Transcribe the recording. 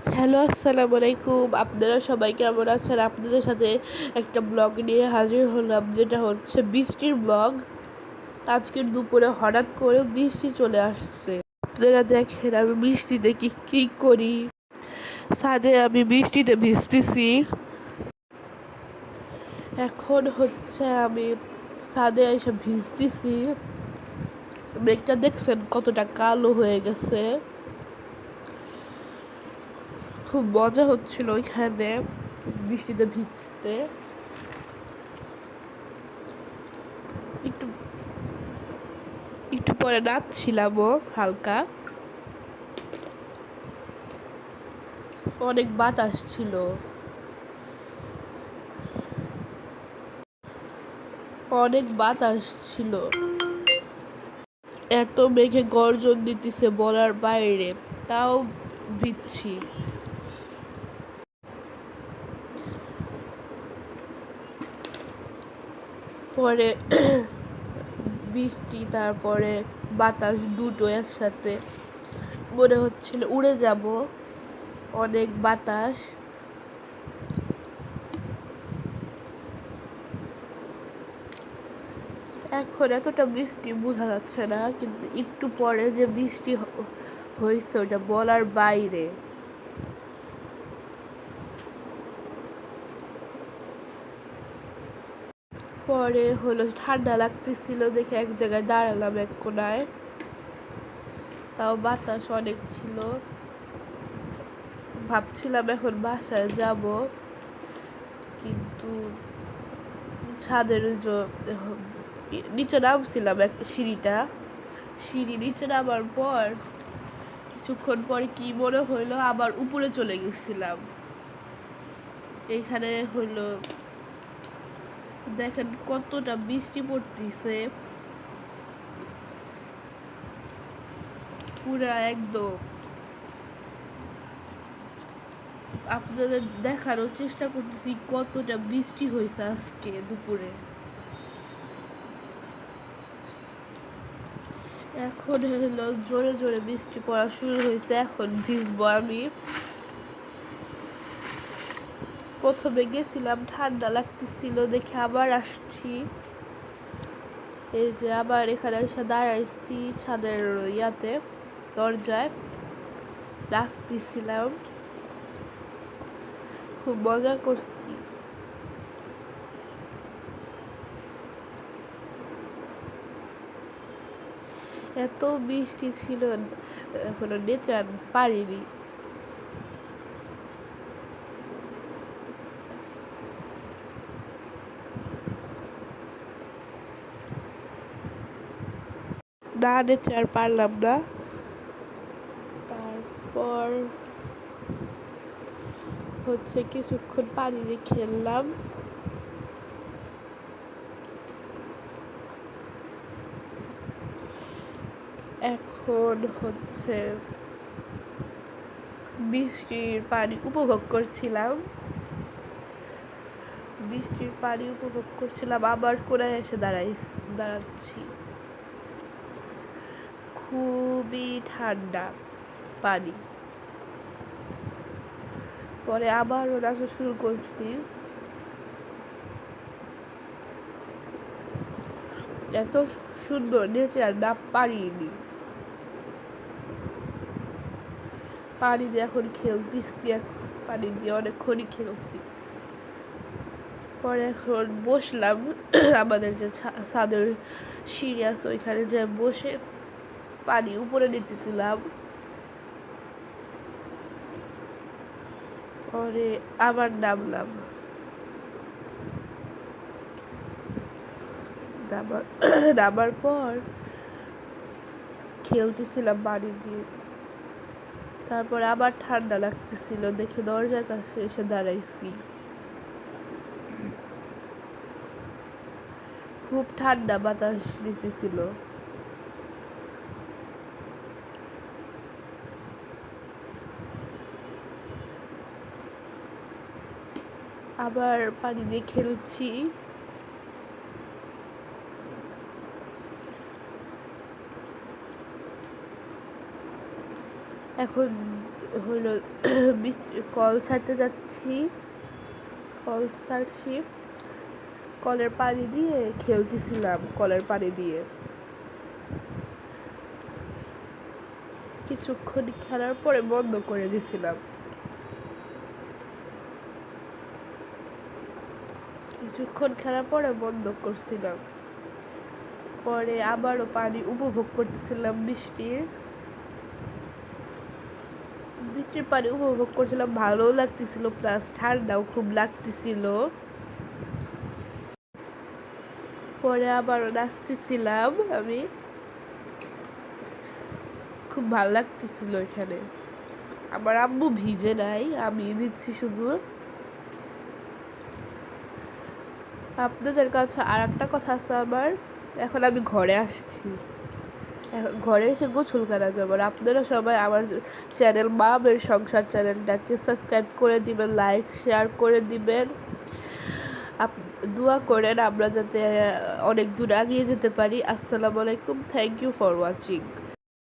Hello, আসসালামু আলাইকুম। আপনারা সবাই কেমন আছেন? আপনাদের সাথে একটা ব্লগ নিয়ে হাজির হলাম, যেটা হচ্ছে বৃষ্টির ব্লগ। আজকের দুপুরে হঠাৎ করে বৃষ্টি চলে আসছে। আপনারা দেখেন আমি বৃষ্টিতে কি কি করি। ছাদে আমি বৃষ্টিতে ভিজতেছি। এখন হচ্ছে আমি ছাদে এসে ভিজতেছি। মেঘটা দেখছেন কতটা কালো হয়ে গেছে। খুব মজা হচ্ছিল ওইখানে বৃষ্টিতে ভিজতে। একটু একটু পরে নাচছিলামও হালকা। অনেক বাতাস ছিল। অনেক বাতাস ছিল। এত মেঘে গর্জন দিতেছে বলার বাইরে, তাও ভিজছি। পরে বৃষ্টি তারপরে বাতাস দুটো একসাথে, মনে হচ্ছিল উড়ে যাব। অনেক বাতাস। এখন এতটা বৃষ্টি বোঝা যাচ্ছে না, কিন্তু একটু পরে যে বৃষ্টি হয়েছে ওটা বলার বাইরে। পরে হলো ঠান্ডা লাগতেছিল দেখে এক জায়গায় দাঁড়ালাম এক কোনায়। তাও বাতাস অনেক ছিল। ভাবছিলাম এখন বাসায় যাব, কিন্তু ছাদের নিচে নামছিলাম সিঁড়ি নিচে নামার পর কিছুক্ষণ পরে কি মনে হইলো আবার উপরে চলে গেছিলাম। এইখানে হইলো দেখেন কতটা বৃষ্টি পড়তেছে, পুরা একদম। আপনাদের দেখানোর চেষ্টা করতেছি কতটা বৃষ্টি হয়েছে আজকে দুপুরে। এখন হলো জোরে জোরে বৃষ্টি পড়া শুরু হয়েছে। এখন ভিজবো আমি। প্রথমে গেছিলাম, ঠান্ডা লাগতেছিল দেখে আবার আসছি। এই যে আবার এখানে এসে দাঁড়াইছি ছাদের দরজায় নাচতেছিলাম। খুব মজা করছি। এত বৃষ্টি ছিল, হলো নেচার পারিনি। না নেচার পারলাম না। তারপর হচ্ছে কিছুক্ষণ পানি দিয়ে খেললাম। এখন হচ্ছে বৃষ্টির পানি উপভোগ করছিলাম। আবার কোনায় এসে দাঁড়াচ্ছি। খুবই ঠান্ডা পানি। পরে আবারও নাচা শুরু করছি। এত সুন্দর নেচার না পারিনি। পানি দিয়ে এখন খেলতেছি। পানি দিয়ে অনেকক্ষণই খেলছি। পরে এখন বসলাম আমাদের যে ছাদের সিঁড়ি আছে ওইখানে যে বসে পানি উপরে নিতেছিলাম। পরে আবার নামার পর খেলতেছিলাম পানি দিয়ে। তারপর আবার ঠান্ডা লাগতেছিল দেখে দরজার কাছে এসে দাঁড়াইছি। খুব ঠান্ডা বাতাস দিতেছিল। আবার পানি দিয়ে খেলছি। এখন হলো কল ছাড়তে যাচ্ছি, কলের পানি দিয়ে খেলতেছিলাম, কলের পানি দিয়ে কিছুক্ষণ খেলার পরে বন্ধ করে দিয়েছিলাম। কিছুক্ষণ খেলার পরে বন্ধ করছিলাম, পরে আবারও পানি উপভোগ করতেছিলাম, বৃষ্টির পানি উপভোগ করছিলাম, ভালোও লাগতেছিল, প্লাস ঠান্ডাও খুব লাগতেছিল। পরে আবারও নাচতেছিলাম আমি, খুব ভালো লাগতেছিল এখানে। আমার আম্মু ভিজে নাই, আমি ভিজছি শুধু। আপনাদের কাছে আর একটা কথা আছে আমার, এখন আমি ঘরে আসছি, ঘরে এসে গোসল করা যাবে। আর আপনারা সবাই আমার চ্যানেল মামের সংসার চ্যানেলটাকে সাবস্ক্রাইব করে দিবেন, লাইক শেয়ার করে দিবেন, দোয়া করেন আমরা যাতে অনেক দূর এগিয়ে যেতে পারি। আসসালামু আলাইকুম, থ্যাংক ইউ ফর ওয়াচিং।